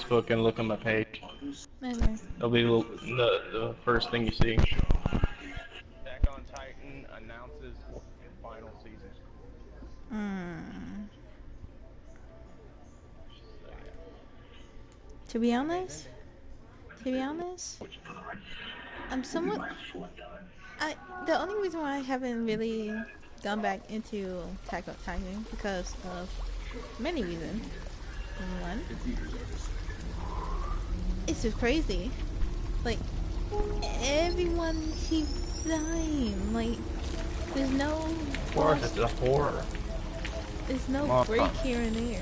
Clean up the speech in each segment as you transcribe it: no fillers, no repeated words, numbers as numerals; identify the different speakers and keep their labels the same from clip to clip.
Speaker 1: Facebook and look on my page.
Speaker 2: Okay.
Speaker 1: It'll be the first thing you see. Attack on Titan announces final season.
Speaker 2: Mm.
Speaker 1: So yeah.
Speaker 2: To be honest, to be honest, I'm somewhat. I the only reason why I haven't really gone back into Attack on Titan because of many reasons. One, it's just crazy. Like everyone keeps dying. Like there's no
Speaker 1: Of course, it's a horror.
Speaker 2: there's no
Speaker 1: Come
Speaker 2: break
Speaker 1: on.
Speaker 2: here and there.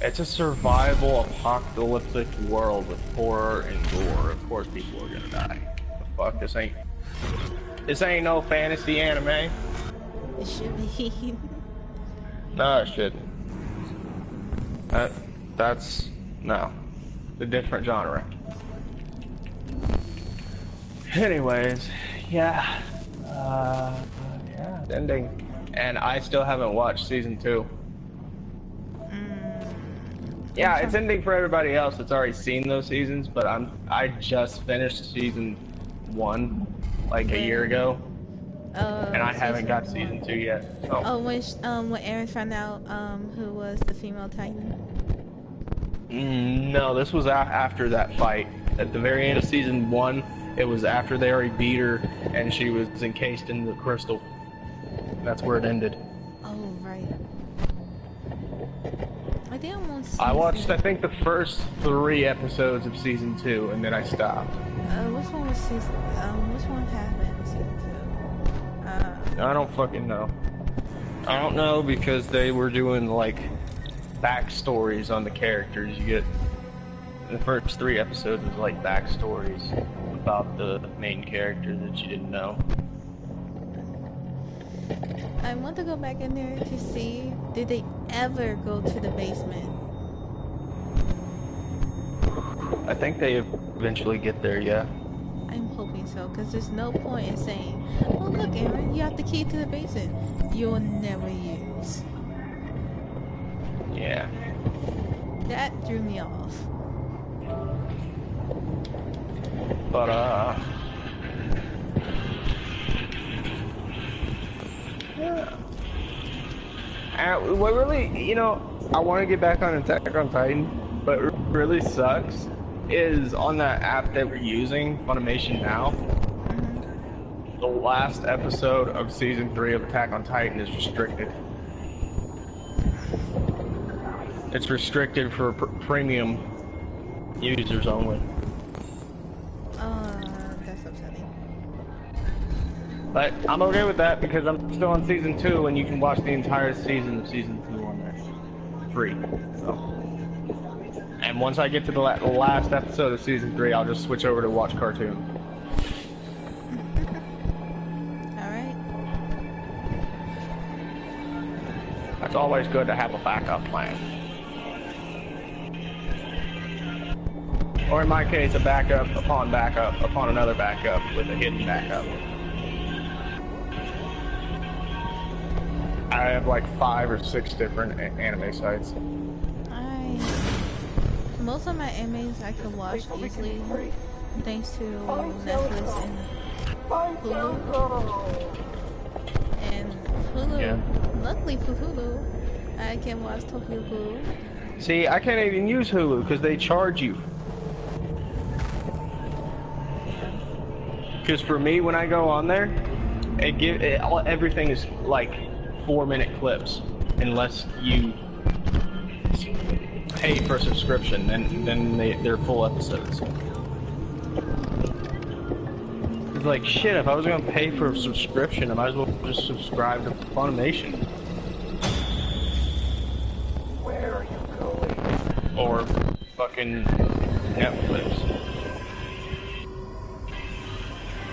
Speaker 1: It's a survival apocalyptic world with horror and gore. Of course, people are gonna die. The fuck, this ain't no fantasy anime.
Speaker 2: It should be.
Speaker 1: No, it shouldn't. That's no, a different genre. Anyways, yeah, yeah, it's ending, and I still haven't watched season 2. Yeah, it's ending for everybody else that's already seen those seasons, but I just finished season 1 like a year ago, and I haven't got season 2 yet. So.
Speaker 2: Oh, when Aaron found out who was the female Titan.
Speaker 1: No, this was after that fight. At the very end of season 1, it was after they already beat her, and she was encased in the crystal. That's where it ended.
Speaker 2: Oh, right. I think I'm on season...
Speaker 1: I watched, I think, the first 3 episodes of season 2, and then I stopped.
Speaker 2: Which one was season... which one happened in season 2?
Speaker 1: I don't fucking know. I don't know because they were doing, like, backstories on the characters. You get... The first 3 episodes was, like, backstories about the main character that you didn't know.
Speaker 2: I want to go back in there to see, did they ever go to the basement?
Speaker 1: I think they eventually get there, yeah.
Speaker 2: I'm hoping so, because there's no point in saying, oh look Aaron, you have the key to the basement you'll never use.
Speaker 1: Yeah.
Speaker 2: That drew me off.
Speaker 1: But, yeah. And what really, you know, I want to get back on Attack on Titan, but what really sucks is on that app that we're using, Funimation Now, the last episode of Season 3 of Attack on Titan is restricted. It's restricted for premium users only.
Speaker 2: That's upsetting.
Speaker 1: But I'm okay with that because I'm still on season 2 and you can watch the entire season of season 2 on there. Free. So. And once I get to the last episode of season 3, I'll just switch over to watch cartoon.
Speaker 2: Alright.
Speaker 1: That's always good to have a backup plan. Or in my case, a backup upon another backup with a hidden backup. I have like 5 or 6 different anime sites.
Speaker 2: Most of my animes I can watch easily thanks to Netflix and Hulu. And Hulu,
Speaker 1: Yeah.
Speaker 2: luckily for Hulu, I can watch Tokyo Ghoul.
Speaker 1: See, I can't even use Hulu because they charge you. Because for me, when I go on there, everything is like 4-minute clips, unless you pay for a subscription. Then they're full episodes. It's like shit. If I was gonna pay for a subscription, I might as well just subscribe to Funimation. Where are you going? Or fucking Netflix.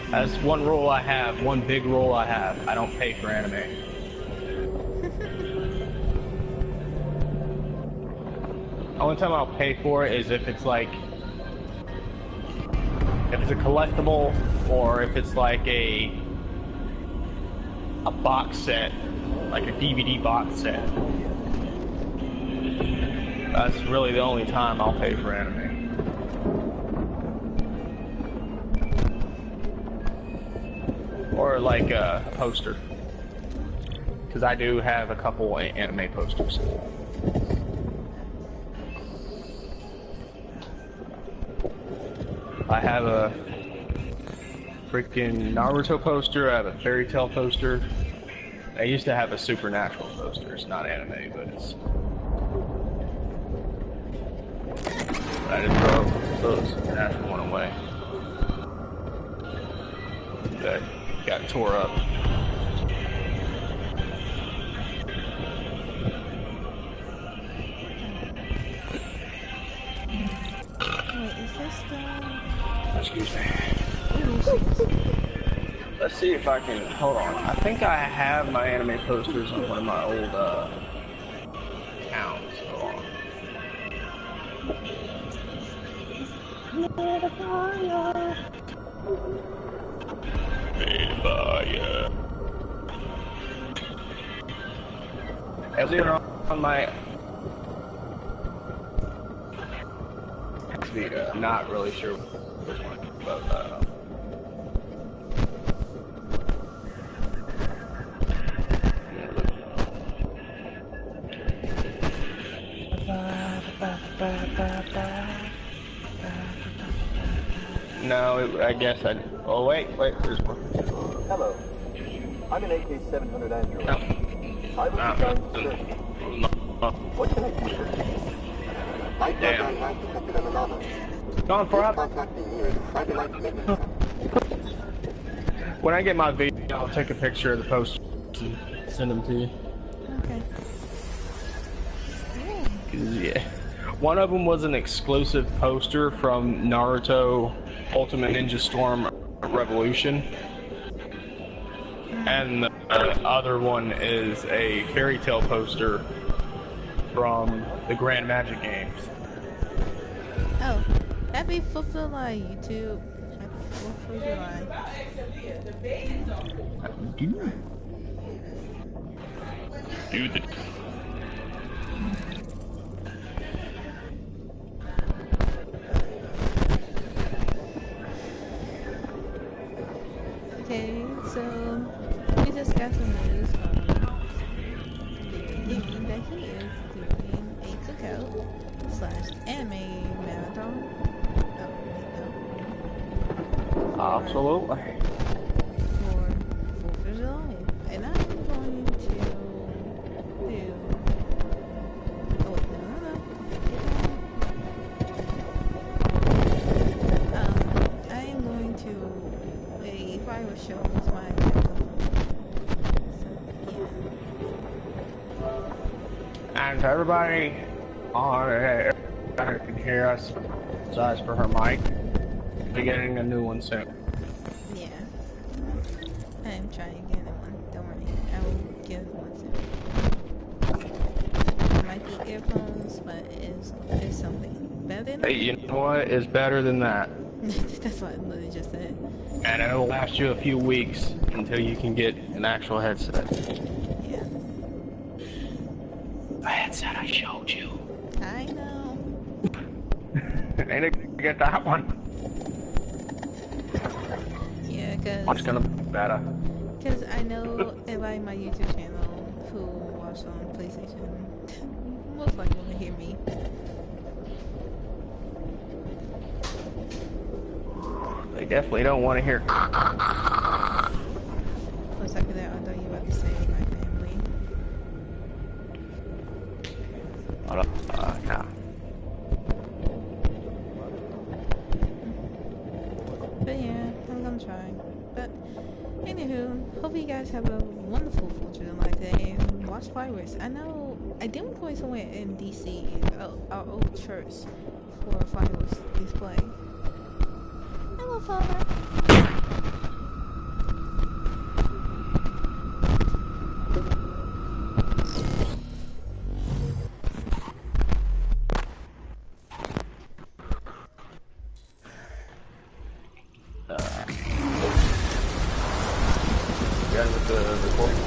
Speaker 1: That's one rule I have, one big rule I have. I don't pay for anime. The only time I'll pay for it is if it's like, if it's a collectible, or if it's like a box set, like a DVD box set. That's really the only time I'll pay for anime. Or like a poster. Because I do have a couple anime posters. I have a freaking Naruto poster, I have a Fairy Tail poster. I used to have a Supernatural poster. It's not anime, but it's... I just throw the Supernatural one away. That got tore up.
Speaker 2: Wait, is this the...
Speaker 1: Excuse me. Let's see if I can, hold on. I think I have my anime posters on one of my old accounts. Hold on. As you know, on my not really sure which one, but no, I guess I. Oh wait, there's one.
Speaker 3: Hello, I'm an AK-700 Android.
Speaker 1: No.
Speaker 3: I was designed to serve you.
Speaker 1: No.
Speaker 3: What can I do? I thought I had detected an anomaly.
Speaker 1: Gone for up.
Speaker 3: Contact me here. I'd like to make it.
Speaker 1: When I get my video, I'll take a picture of the post and send them to you.
Speaker 2: Okay.
Speaker 1: 'Cause, yeah. One of them was an exclusive poster from Naruto Ultimate Ninja Storm Revolution. And the other one is a Fairy Tail poster from the Grand Magic games.
Speaker 2: Oh, happy 4th of July, YouTube. Happy 4th of July.
Speaker 1: Do the...
Speaker 2: Okay, so we just got some news from Big Gaming that he is doing a cookout/anime marathon.
Speaker 1: Absolutely.
Speaker 2: For 4th of July. And I'm going to do... Oh wait, no. I am going to a fireworks show with my
Speaker 1: And to everybody on it, I can hear us. Size for her mic. We're getting a new one soon.
Speaker 2: Yeah. I'm trying to get one. Don't worry. I will get one soon. It might be earphones, but it's something better than
Speaker 1: Hey, you know what is better than that?
Speaker 2: That's what I literally just said.
Speaker 1: And it'll last you a few weeks until you can get an actual headset.
Speaker 2: Yeah.
Speaker 1: The headset I showed you.
Speaker 2: I know.
Speaker 1: Ain't it gonna get that one?
Speaker 2: Yeah,
Speaker 1: What's gonna be better?
Speaker 2: because I know everybody in my YouTube channel who watch on PlayStation most likely want to hear me.
Speaker 1: They definitely don't want to hear.
Speaker 2: For a second there, I thought you were about to say my family.
Speaker 1: No.
Speaker 2: But yeah, I'm gonna try. But anywho, hope you guys have a wonderful 4th of July day and watch fireworks. I know I did go somewhere in DC, our old church, for a fireworks display. Hello, Father.
Speaker 1: Again with the recording.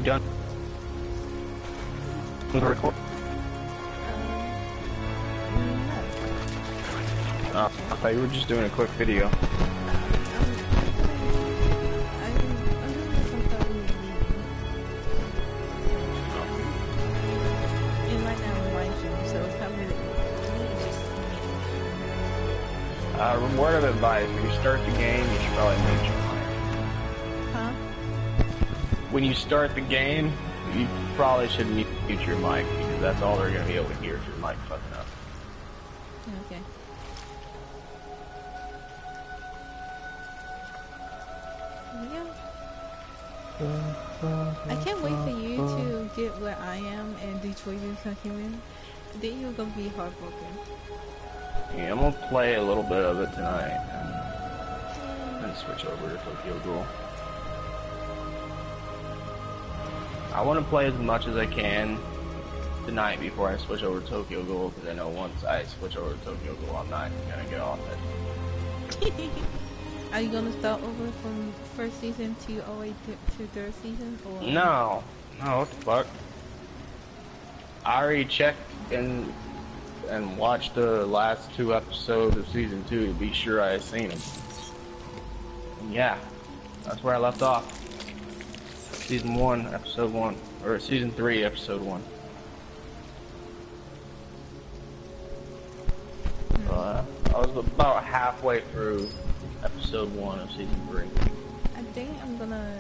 Speaker 1: You done with the record?
Speaker 2: No.
Speaker 1: I thought you were just doing a quick video.
Speaker 2: I'm doing this on Thursday. And right now we're live streaming, so it's not really.
Speaker 1: Word of advice, when you start the game, you should probably mute your mic.
Speaker 2: Huh?
Speaker 1: When you start the game, you probably should mute your mic, because that's all they're going to be able to hear if your mic fucking up.
Speaker 2: Okay. Yeah. I can't wait for you to get where I am and Detroit Become Human. Then you're gonna be heartbroken.
Speaker 1: Yeah, I'm going to play a little bit of it tonight, and then switch over to Tokyo Ghoul. I want to play as much as I can tonight before I switch over to Tokyo Ghoul, because I know once I switch over to Tokyo Ghoul, I'm not going to get off it.
Speaker 2: Are you gonna start over from first season to all the way to third season? Or?
Speaker 1: No, what the fuck? I already checked and watched the last 2 episodes of season 2 to be sure I had seen them. And yeah, that's where I left off. Season 1, episode 1, or season 3, episode 1. I was about halfway through episode 1 of season 3.
Speaker 2: I think I'm gonna.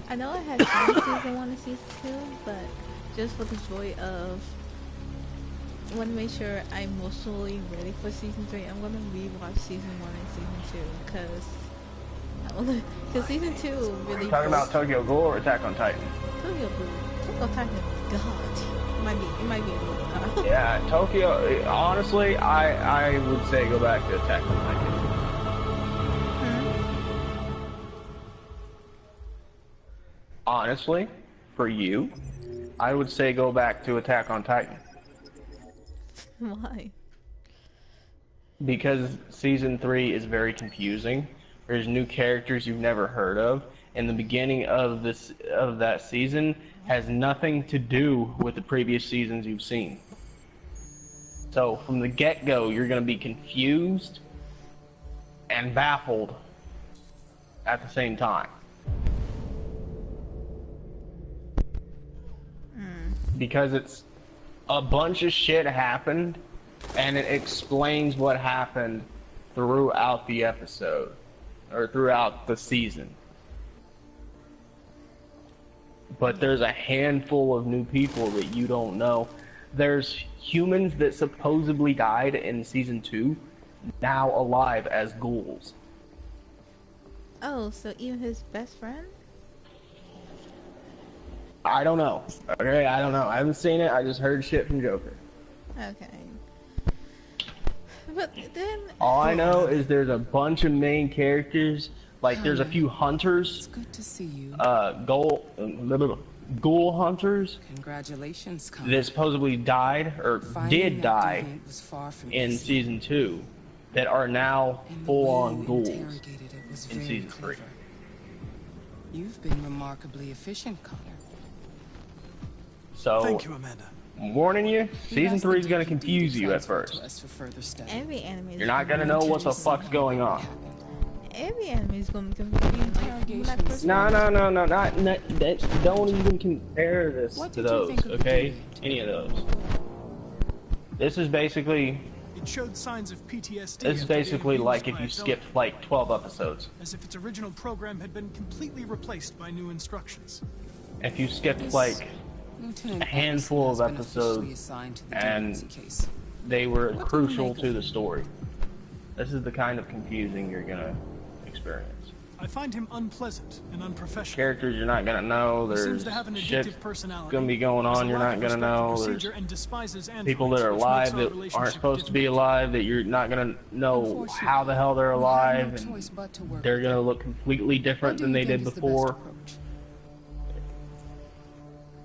Speaker 2: I know I had seen season 1 and season 2, but just for the joy of, I want to make sure I'm emotionally ready for season 3. I'm gonna rewatch season 1 and season 2 because season 2 really.
Speaker 1: Talking about Tokyo Ghoul or Attack on Titan?
Speaker 2: Tokyo Ghoul. Tokyo Titan. God, it might be a little.
Speaker 1: Yeah, Tokyo. Honestly, I would say go back to Attack on Titan. Honestly, for you, I would say go back to Attack on Titan.
Speaker 2: Why?
Speaker 1: Because season 3 is very confusing. There's new characters you've never heard of, and the beginning of that season has nothing to do with the previous seasons you've seen. So from the get-go, you're going to be confused and baffled at the same time. Because it's a bunch of shit happened, and it explains what happened throughout the episode, or throughout the season. But there's a handful of new people that you don't know. There's humans that supposedly died in season 2, now alive as ghouls.
Speaker 2: Oh, so even his best friend?
Speaker 1: I don't know. Okay, I don't know. I haven't seen it. I just heard shit from Joker.
Speaker 2: Okay. But then...
Speaker 1: All I know is there's a bunch of main characters. Like, there's a few hunters.
Speaker 4: It's good to see you.
Speaker 1: Ghoul hunters.
Speaker 4: Congratulations, Connor.
Speaker 1: That supposedly died, or did die, in
Speaker 4: easy.
Speaker 1: season 2. That are now
Speaker 4: And the
Speaker 1: full-on
Speaker 4: way you
Speaker 1: ghouls
Speaker 4: interrogated it was
Speaker 1: in
Speaker 4: very
Speaker 1: season 3.
Speaker 4: clever. You've been remarkably efficient, Connor.
Speaker 1: So,
Speaker 5: Thank you, Amanda.
Speaker 1: I'm warning you, season
Speaker 4: You've
Speaker 1: 3 is
Speaker 4: asked
Speaker 1: going
Speaker 4: the
Speaker 1: to confuse
Speaker 4: DD
Speaker 1: you at
Speaker 4: transfer to
Speaker 1: first.
Speaker 4: us for further study.
Speaker 2: Every anime is
Speaker 1: You're not going to know what the fuck's going on.
Speaker 2: Every anime is going to be confused. Like, when I first
Speaker 1: No,
Speaker 2: watched-
Speaker 1: don't even compare this
Speaker 4: What
Speaker 1: to
Speaker 4: did you
Speaker 1: those,
Speaker 4: think of the
Speaker 1: okay?
Speaker 4: dude?
Speaker 1: Any of those. This is basically
Speaker 5: It showed signs of PTSD.
Speaker 1: This is
Speaker 5: after being
Speaker 1: basically
Speaker 5: abused
Speaker 1: like if
Speaker 5: by
Speaker 1: you
Speaker 5: its
Speaker 1: skipped
Speaker 5: owner,
Speaker 1: like 12 episodes.
Speaker 5: as if its original program had been completely replaced by new instructions.
Speaker 1: If you skipped like
Speaker 4: Lieutenant
Speaker 1: a handful of
Speaker 4: Anderson has been officially
Speaker 1: episodes
Speaker 4: assigned to the
Speaker 1: and
Speaker 4: Demency case.
Speaker 1: they were
Speaker 4: What do you
Speaker 1: crucial
Speaker 4: make
Speaker 1: to
Speaker 4: of
Speaker 1: the
Speaker 4: him?
Speaker 1: story. This is the kind of confusing you're gonna experience.
Speaker 5: I find him unpleasant and unprofessional.
Speaker 1: Characters you're not gonna know,
Speaker 5: He
Speaker 1: there's
Speaker 5: seems to have an
Speaker 1: shit
Speaker 5: addictive personality.
Speaker 1: gonna be going
Speaker 5: Has a
Speaker 1: on you're
Speaker 5: lack
Speaker 1: not
Speaker 5: of
Speaker 1: gonna
Speaker 5: respect for
Speaker 1: know,
Speaker 5: procedure
Speaker 1: there's
Speaker 5: and despises
Speaker 1: people that
Speaker 5: androids,
Speaker 1: are
Speaker 5: which
Speaker 1: alive
Speaker 5: makes our
Speaker 1: that aren't
Speaker 5: relationship
Speaker 1: supposed to be
Speaker 5: difficult.
Speaker 1: alive that you're not gonna know how the hell they're alive,
Speaker 4: We have no
Speaker 1: and
Speaker 4: choice but to work
Speaker 1: they're
Speaker 4: with
Speaker 1: gonna
Speaker 4: them.
Speaker 1: look completely
Speaker 4: What
Speaker 1: different
Speaker 4: do
Speaker 1: than
Speaker 4: you
Speaker 1: they
Speaker 4: think
Speaker 1: did
Speaker 4: is the best
Speaker 1: before.
Speaker 4: approach?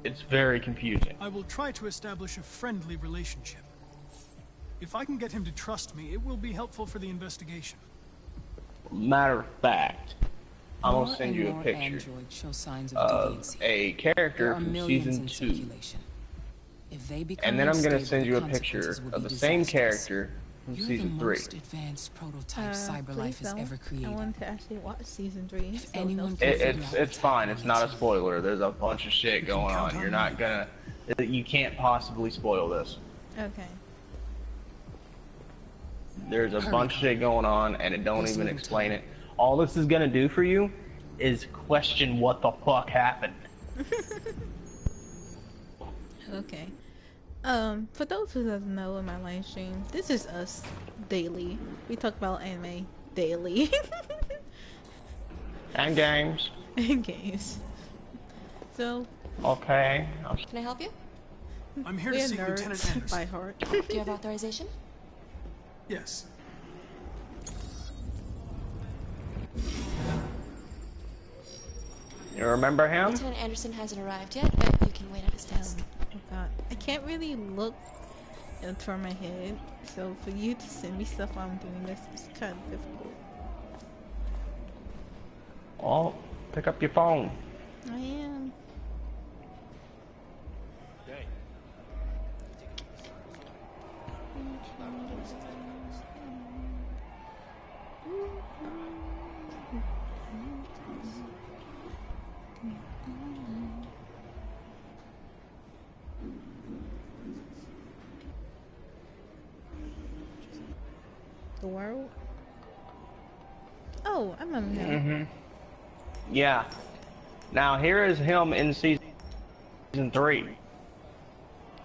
Speaker 1: It's very confusing.
Speaker 5: I will try to establish a friendly relationship. If I can get him to trust me, it will be helpful for the investigation.
Speaker 1: Matter of fact, I'm gonna
Speaker 4: More
Speaker 1: send
Speaker 4: and
Speaker 1: you a
Speaker 4: more
Speaker 1: picture
Speaker 4: androids show signs of
Speaker 1: of
Speaker 4: deviancy.
Speaker 1: a
Speaker 4: There
Speaker 1: character
Speaker 4: are
Speaker 1: from
Speaker 4: millions
Speaker 1: season
Speaker 4: in
Speaker 1: 2,
Speaker 4: circulation. If they become
Speaker 1: and then I'm gonna
Speaker 4: unstable,
Speaker 1: send
Speaker 4: the
Speaker 1: you a picture
Speaker 4: consequences would
Speaker 1: of
Speaker 4: be
Speaker 1: the same
Speaker 4: disastrous.
Speaker 1: character from
Speaker 4: You're
Speaker 1: season
Speaker 4: the
Speaker 1: 3.
Speaker 4: most advanced prototype
Speaker 2: Please
Speaker 4: CyberLife has
Speaker 2: don't.
Speaker 4: ever
Speaker 2: I
Speaker 4: created.
Speaker 2: want to actually watch season 3.
Speaker 4: If
Speaker 2: So
Speaker 4: anyone
Speaker 2: no
Speaker 4: can
Speaker 2: spoilers.
Speaker 4: figure out
Speaker 1: It's
Speaker 4: the
Speaker 1: fine.
Speaker 4: tactic
Speaker 1: It's not a
Speaker 4: that's
Speaker 1: spoiler. There's a bunch of shit
Speaker 5: can
Speaker 1: going
Speaker 5: count
Speaker 1: on.
Speaker 5: on
Speaker 1: You're
Speaker 5: me.
Speaker 1: not gonna. You can't possibly spoil this.
Speaker 2: Okay.
Speaker 1: There's a bunch of shit going on, and it don't
Speaker 4: This
Speaker 1: even
Speaker 4: little
Speaker 1: explain
Speaker 4: time.
Speaker 1: it. All this is gonna do for you is question what the fuck happened.
Speaker 2: Okay. For those who doesn't know in my live stream, this is us daily. We talk about anime daily.
Speaker 1: And games.
Speaker 2: And games. So,
Speaker 1: Okay.
Speaker 6: Can I help you?
Speaker 5: I'm here
Speaker 2: we're
Speaker 5: to see Lieutenant
Speaker 2: nerds
Speaker 5: Anderson.
Speaker 2: by heart.
Speaker 6: Do you have authorization?
Speaker 5: Yes.
Speaker 1: You remember him?
Speaker 6: Lieutenant Anderson hasn't arrived yet, but you can wait at his desk.
Speaker 2: Oh god. I can't really look and turn my head, so for you to send me stuff while I'm doing this is kind of difficult.
Speaker 1: Oh, pick up your phone.
Speaker 2: I am. The world? Oh, I remember him.
Speaker 1: Yeah. Now here is him in season 3.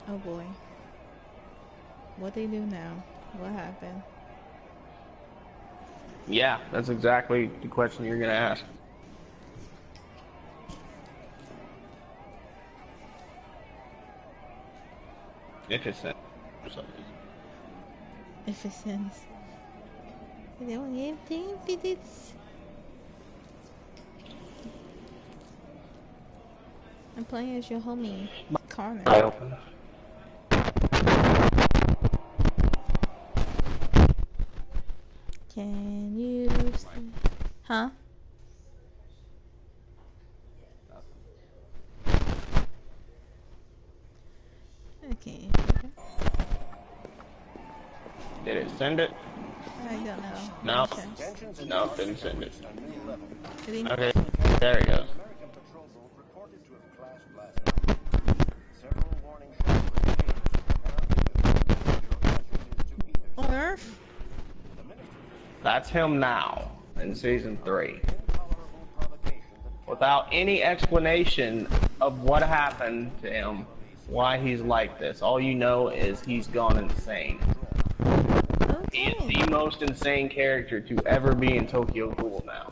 Speaker 2: Oh boy. What they do now? What happened?
Speaker 1: Yeah, that's exactly the question you're gonna ask. If it's in.
Speaker 2: If it sends. They don't have time for this. I'm playing as your homie, Connor.
Speaker 1: I open.
Speaker 2: Can you see? Huh? Okay.
Speaker 1: Did it send it?
Speaker 2: I don't know.
Speaker 1: No.
Speaker 2: Okay.
Speaker 1: No, didn't send it.
Speaker 2: Did he-
Speaker 1: Okay, there it goes.
Speaker 3: American patrol boat reported to have crashed last night. Several warning shots were exchanged, apparently with no major casualties to either.
Speaker 2: On Earth?
Speaker 1: That's him now in season 3.
Speaker 3: Intolerable provocation that
Speaker 1: Without any explanation of what happened to him, why he's like this. All you know is he's gone insane. He is
Speaker 2: Okay.
Speaker 1: the most insane character to ever be in Tokyo Ghoul now.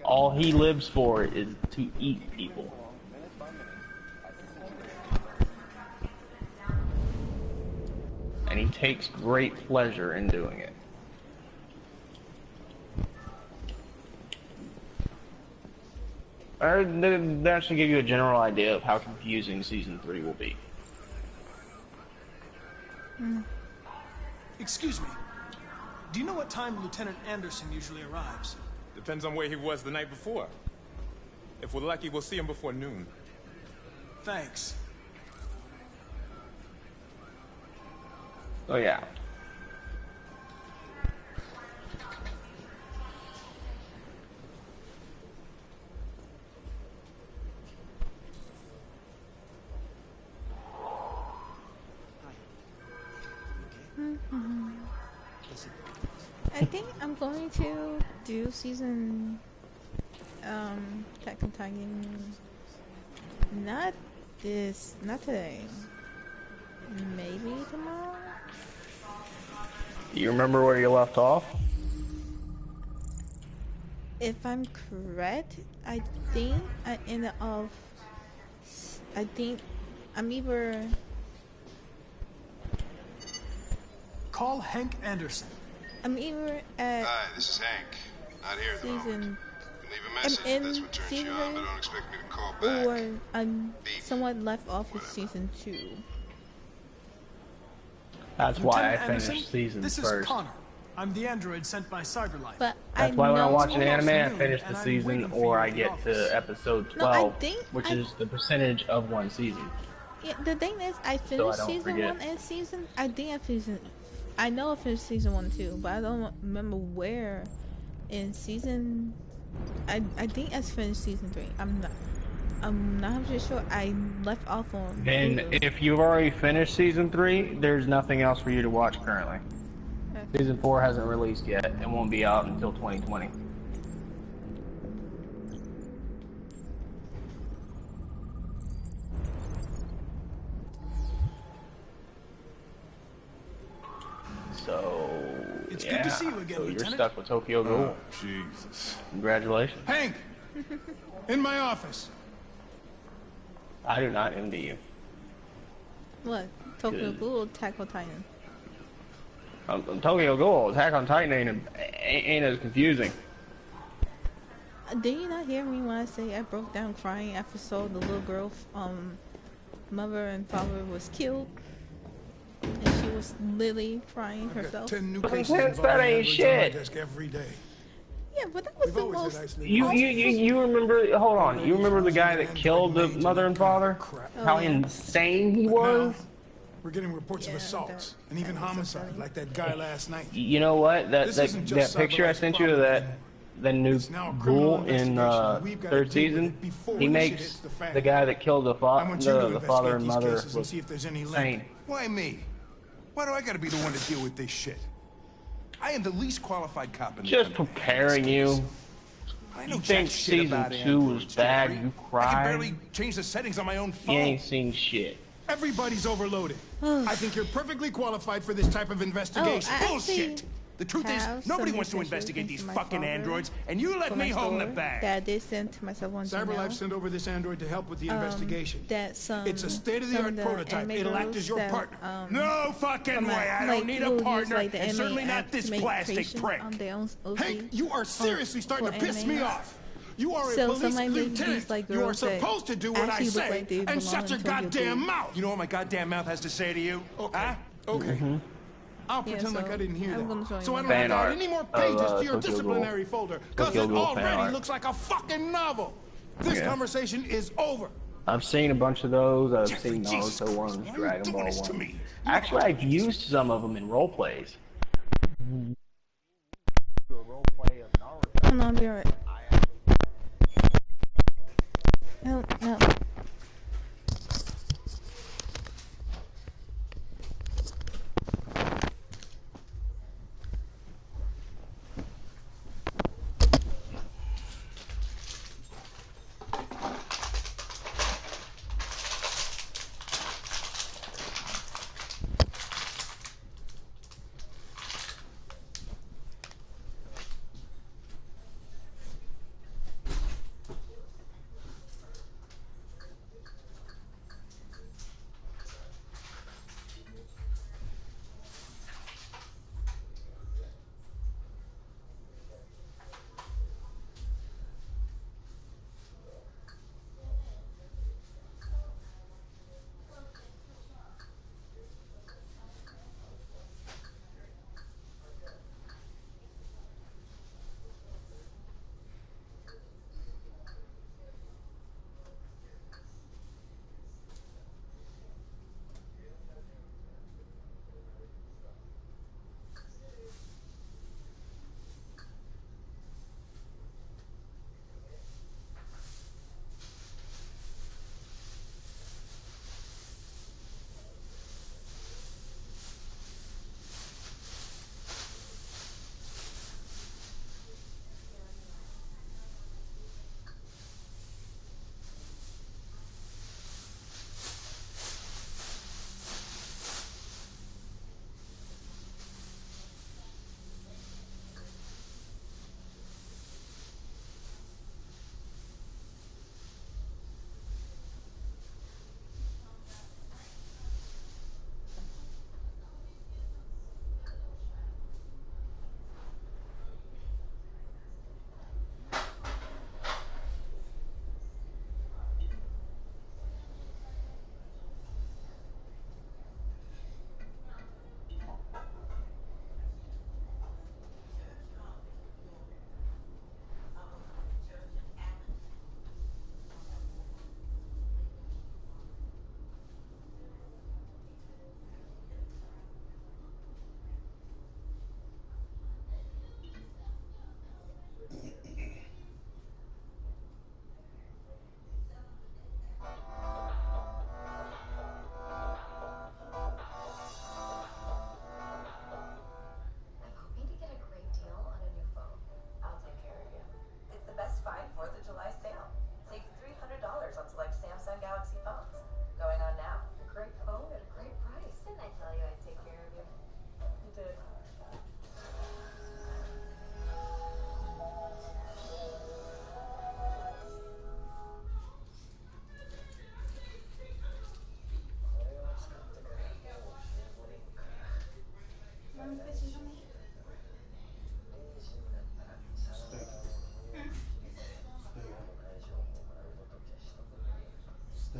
Speaker 1: All he lives for is to eat people. And he takes great pleasure in doing it. That should give you a general idea of how confusing season 3 will be.
Speaker 5: Excuse me. Do you know what time Lieutenant Anderson usually arrives?
Speaker 7: Depends on where he was the night before. If we're lucky, we'll see him before noon.
Speaker 5: Thanks.
Speaker 1: So yeah.
Speaker 2: I think I'm going to do season Attack on Titan. Not today. Maybe tomorrow?
Speaker 1: Do you remember where you left off?
Speaker 2: If I'm correct, I think I ended off. I think I'm either.
Speaker 5: Call Hank Anderson.
Speaker 2: I'm either at
Speaker 8: Hi, this is Hank. Not here at the moment.
Speaker 2: season
Speaker 8: You can leave a message if that's what turns you on, but don't expect me to call back.
Speaker 2: or I'm somewhat left off with season 2.
Speaker 1: That's why I
Speaker 5: Lieutenant
Speaker 1: finished
Speaker 5: Anderson,
Speaker 1: season
Speaker 5: this
Speaker 1: first.
Speaker 5: is Connor. I'm the android sent by Cyberlife.
Speaker 2: But
Speaker 1: That's why when I
Speaker 2: know-
Speaker 1: watch an anime, I
Speaker 5: Someone
Speaker 1: finish
Speaker 5: else
Speaker 1: the
Speaker 5: knew, and I'm
Speaker 1: season
Speaker 5: waiting for
Speaker 1: or
Speaker 5: you
Speaker 1: I
Speaker 5: at the
Speaker 1: get
Speaker 5: office.
Speaker 1: to episode
Speaker 2: No, I
Speaker 1: 12,
Speaker 2: think
Speaker 1: which
Speaker 2: I-
Speaker 1: is the percentage of one season.
Speaker 2: Yeah, the thing is, I
Speaker 1: I
Speaker 2: finished
Speaker 1: don't
Speaker 2: season
Speaker 1: forget.
Speaker 2: 1 and season. I think I finished. I know I finished season 1 too, but I don't remember where in season. I think I finished season 3. I'm not 100% sure. I left off on.
Speaker 1: Then,
Speaker 2: Hulu.
Speaker 1: if you've already finished season 3, there's nothing else for you to watch currently.
Speaker 2: Okay.
Speaker 1: Season 4 hasn't released yet and won't be out until 2020. So,
Speaker 5: It's
Speaker 1: yeah.
Speaker 5: good to see you again,
Speaker 1: So you're
Speaker 5: Lieutenant.
Speaker 1: stuck with Tokyo Ghoul.
Speaker 8: Oh, Jesus.
Speaker 1: Congratulations.
Speaker 5: Hank, in my office.
Speaker 1: I do not envy you.
Speaker 2: What? Tokyo
Speaker 1: Good.
Speaker 2: Ghoul, Attack on Titan.
Speaker 1: Tokyo Ghoul, Attack on Titan ain't as confusing.
Speaker 2: Did you not hear me when I say I broke down crying after saw the little girl, mother and father was killed, and she was literally crying herself.
Speaker 5: 10 new
Speaker 1: But
Speaker 5: cases
Speaker 1: that
Speaker 5: involving
Speaker 1: ain't
Speaker 5: androids on my
Speaker 1: shit.
Speaker 5: desk every day.
Speaker 2: Yeah, but that was
Speaker 5: We've
Speaker 2: the
Speaker 5: always
Speaker 2: most.
Speaker 5: had isolated
Speaker 1: You remember? Hold on. You remember the guy that killed the mother and father?
Speaker 5: Crap.
Speaker 2: Oh,
Speaker 1: How
Speaker 2: yeah.
Speaker 1: insane he
Speaker 5: Now,
Speaker 1: was.
Speaker 5: we're getting reports of
Speaker 2: Yeah,
Speaker 5: assaults
Speaker 2: that-
Speaker 5: and even
Speaker 2: that was so
Speaker 5: homicide,
Speaker 2: funny.
Speaker 5: like that guy last night.
Speaker 1: You know what? That
Speaker 5: This
Speaker 1: that,
Speaker 5: isn't
Speaker 1: that
Speaker 5: just
Speaker 1: picture I
Speaker 5: Cyberlife's
Speaker 1: sent you of
Speaker 5: problem
Speaker 1: that
Speaker 5: anymore.
Speaker 1: the new
Speaker 5: It's now a criminal
Speaker 1: ghoul in
Speaker 5: investigation, and we've gotta
Speaker 1: third
Speaker 5: deal with
Speaker 1: season.
Speaker 5: it before
Speaker 1: He
Speaker 5: the shit
Speaker 1: makes
Speaker 5: hits the fan.
Speaker 1: the guy that killed
Speaker 5: I want you to
Speaker 1: the father and
Speaker 5: investigate these
Speaker 1: mother
Speaker 5: cases and
Speaker 1: was
Speaker 5: see if there's any link.
Speaker 1: sane.
Speaker 3: Why me? Why do I gotta be the one to deal with this shit? I am the least qualified cop in the
Speaker 1: Just
Speaker 3: country.
Speaker 1: preparing you.
Speaker 3: I know
Speaker 1: You
Speaker 3: jack
Speaker 1: think
Speaker 3: shit
Speaker 1: season
Speaker 3: about
Speaker 1: 2 was
Speaker 3: androids,
Speaker 1: bad,
Speaker 3: Jeffrey.
Speaker 1: you
Speaker 3: I
Speaker 1: cried?
Speaker 3: can barely change the settings on my own
Speaker 1: You
Speaker 3: phone.
Speaker 1: ain't seen shit.
Speaker 5: Everybody's overloaded. I think you're perfectly qualified for this type of investigation.
Speaker 2: I
Speaker 3: Bullshit!
Speaker 2: actually
Speaker 3: The truth is,
Speaker 2: have
Speaker 3: nobody
Speaker 2: some
Speaker 3: wants to
Speaker 2: messages
Speaker 3: investigate these
Speaker 2: from my
Speaker 3: fucking
Speaker 2: father
Speaker 3: androids, and you let
Speaker 2: for
Speaker 3: me
Speaker 2: my
Speaker 3: home the
Speaker 2: store
Speaker 3: bag.
Speaker 2: that I did send to myself on
Speaker 5: Cyberlife
Speaker 2: Gmail.
Speaker 5: sent over this android to help with the investigation.
Speaker 2: That some.
Speaker 5: It's a
Speaker 2: some
Speaker 5: state-of-the-art
Speaker 2: of the
Speaker 5: prototype.
Speaker 2: anime
Speaker 5: It'll act
Speaker 2: girls
Speaker 5: as your
Speaker 2: that,
Speaker 5: partner.
Speaker 3: No fucking
Speaker 2: from
Speaker 3: way!
Speaker 2: my-
Speaker 3: I
Speaker 2: like,
Speaker 3: don't need
Speaker 2: people
Speaker 3: a
Speaker 2: use,
Speaker 3: partner,
Speaker 2: like, the
Speaker 3: and
Speaker 2: anime
Speaker 3: certainly not
Speaker 2: app to
Speaker 3: this
Speaker 2: make
Speaker 3: plastic
Speaker 2: creation
Speaker 3: prick.
Speaker 2: on their own OC,
Speaker 5: Hank, you are seriously starting to
Speaker 2: for
Speaker 5: piss me
Speaker 2: anime.
Speaker 5: off. You are a
Speaker 2: So
Speaker 5: police
Speaker 2: somebody made
Speaker 5: lieutenant.
Speaker 2: these, like,
Speaker 5: You are
Speaker 2: girls that
Speaker 5: supposed to do what I
Speaker 2: actually look
Speaker 5: say
Speaker 2: like they
Speaker 5: and
Speaker 2: belong
Speaker 5: shut
Speaker 2: in
Speaker 5: your
Speaker 2: Tokyo
Speaker 5: goddamn
Speaker 2: Ghoul.
Speaker 5: mouth.
Speaker 3: You know what my goddamn mouth has to say to you?
Speaker 5: Okay.
Speaker 3: Huh?
Speaker 5: Okay. I'll
Speaker 2: Yeah,
Speaker 5: pretend like
Speaker 2: so
Speaker 5: I didn't hear
Speaker 2: I'm gonna show
Speaker 5: that.
Speaker 2: you
Speaker 5: So I
Speaker 2: my
Speaker 5: don't
Speaker 1: fan
Speaker 5: have to add
Speaker 1: art
Speaker 5: any more
Speaker 1: of,
Speaker 5: pages to your
Speaker 1: Tokyo Ghoul.
Speaker 5: disciplinary folder, because
Speaker 1: Tokyo
Speaker 5: it
Speaker 1: Ghoul fan
Speaker 5: already
Speaker 1: art.
Speaker 5: looks like a fucking novel. This
Speaker 1: Yeah.
Speaker 5: conversation is over.
Speaker 1: I've seen a bunch of those. I've
Speaker 3: Jeffrey,
Speaker 1: seen
Speaker 3: Jesus
Speaker 1: Naruto
Speaker 3: Christ,
Speaker 1: ones,
Speaker 3: why are you
Speaker 1: Dragon
Speaker 3: doing
Speaker 1: Ball
Speaker 3: this to
Speaker 1: ones.
Speaker 3: me?
Speaker 1: Actually, I've used some of them in role plays.
Speaker 2: Oh no, I'll be alright. No, no.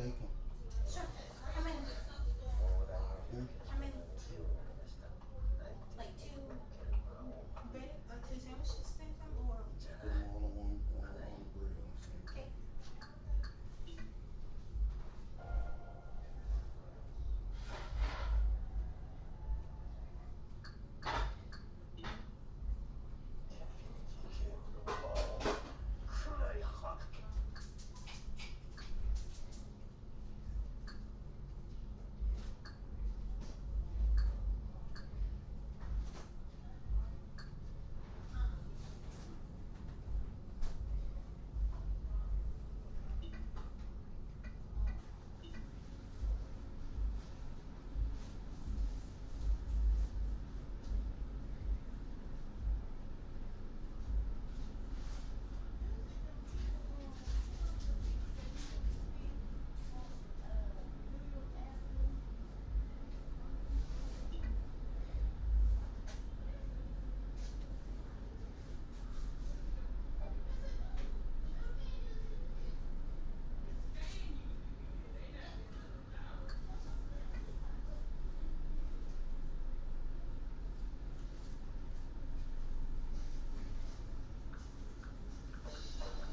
Speaker 9: take him.